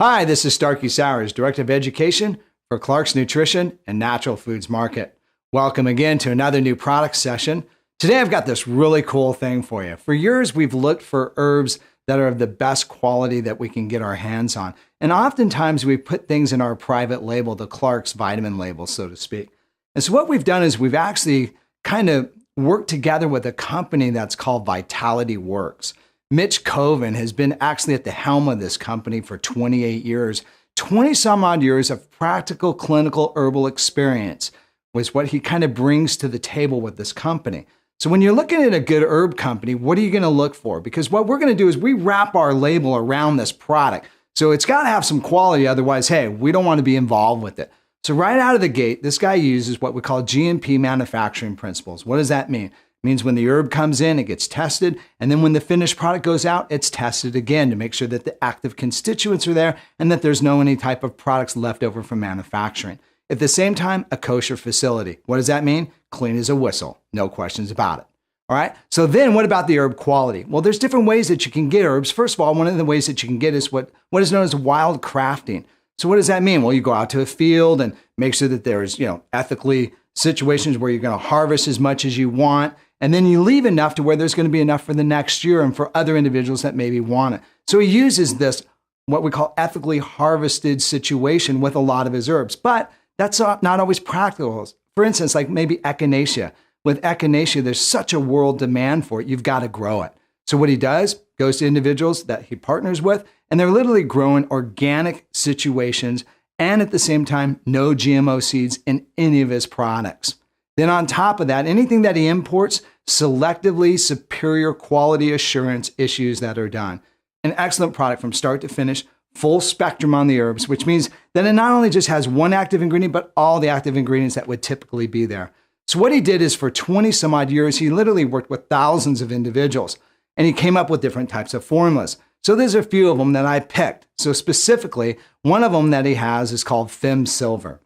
Hi, this is Starkie Sowers, Director of Education for Clark's Nutrition and Natural Foods Market. Welcome again to another new product session. Today I've got this really cool thing for you. For years, we've looked for herbs that are of the best quality that we can get our hands on. And oftentimes we put things in our private label, the Clark's vitamin label, so to speak. And so what we've done is we've actually kind of worked together with a company that's called Vitality Works. Mitch Coven has been actually at the helm of this company for 28 years. 20 some odd years of practical clinical herbal experience was what he kind of brings to the table with this company. So when you're looking at a good herb company, what are you going to look for? Because what we're going to do is we wrap our label around this product. So it's got to have some quality. Otherwise, hey, we don't want to be involved with it. So right out of the gate, this guy uses what we call GMP manufacturing principles. What does that mean? It means when the herb comes in, it gets tested. And then when the finished product goes out, it's tested again to make sure that the active constituents are there and that there's no any type of products left over from manufacturing. At the same time, a kosher facility. What does that mean? Clean as a whistle. No questions about it. All right. So then what about the herb quality? Well, there's different ways that you can get herbs. First of all, one of the ways that you can get is what is known as wild crafting. So what does that mean? Well, you go out to a field and make sure that there's, ethically situations where you're going to harvest as much as you want. And then you leave enough to where there's going to be enough for the next year and for other individuals that maybe want it. So he uses this, what we call ethically harvested situation with a lot of his herbs. But that's not always practical. For instance, like maybe echinacea. With echinacea, there's such a world demand for it. You've got to grow it. So what he does, goes to individuals that he partners with, and they're literally growing organic situations and at the same time, no GMO seeds in any of his products. Then on top of that, anything that he imports, selectively superior quality assurance issues that are done. An excellent product from start to finish, full spectrum on the herbs, which means that it not only just has one active ingredient, but all the active ingredients that would typically be there. So what he did is for 20 some odd years, he literally worked with thousands of individuals and he came up with different types of formulas. So there's a few of them that I picked. So specifically, one of them that he has is called Fem-Silver.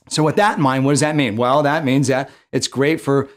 So with that in mind, what does that mean? Well, that means that it's great for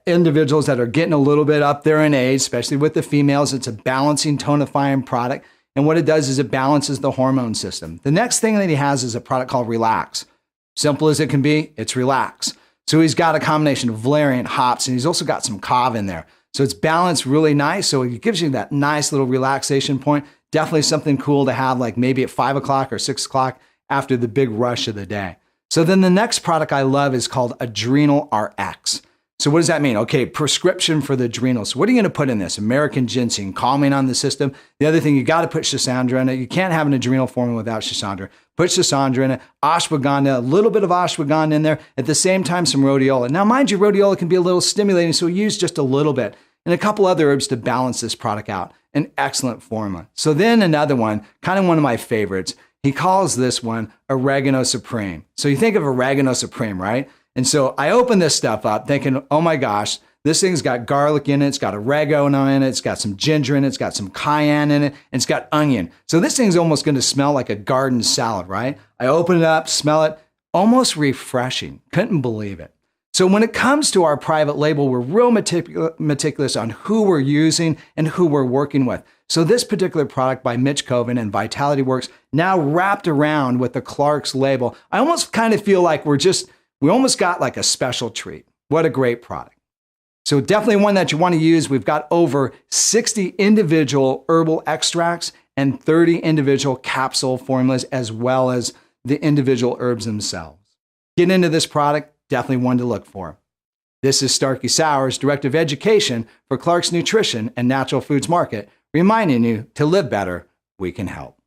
individuals that are getting a little bit up there in age, especially with the females. It's a balancing, tonifying product. And what it does is it balances the hormone system. The next thing that he has is a product called Relax. Simple as it can be, it's Relax. So he's got a combination of valerian, hops, and he's also got some kava in there. So it's balanced really nice. So it gives you that nice little relaxation point. Definitely something cool to have like maybe at 5 o'clock or 6 o'clock after the big rush of the day. So then the next product I love is called Adrenal RX. So what does that mean? Okay, prescription for the adrenals. So what are you going to put in this? American ginseng, calming on the system. The other thing, you got to put schisandra in it. You can't have an adrenal formula without schisandra. Put schisandra in it, ashwagandha, a little bit of ashwagandha in there. At the same time, some rhodiola. Now, mind you, rhodiola can be a little stimulating, so use just a little bit. And a couple other herbs to balance this product out. An excellent formula. So then another one, kind of one of my favorites. He calls this one Oregano Supreme. So you think of Oregano Supreme, right? And so I opened this stuff up thinking, oh my gosh, this thing's got garlic in it, it's got oregano in it, it's got some ginger in it, it's got some cayenne in it, and it's got onion. So this thing's almost going to smell like a garden salad, right? I open it up, smell it, almost refreshing. Couldn't believe it. So when it comes to our private label, we're real meticulous on who we're using and who we're working with. So this particular product by Mitch Coven and Vitality Works, now wrapped around with the Clark's label, I almost kind of feel like we almost got like a special treat. What a great product. So definitely one that you want to use. We've got over 60 individual herbal extracts and 30 individual capsule formulas, as well as the individual herbs themselves. Get into this product, definitely one to look for. This is Starkie Sowers, Director of Education for Clark's Nutrition and Natural Foods Market, reminding you to live better, we can help.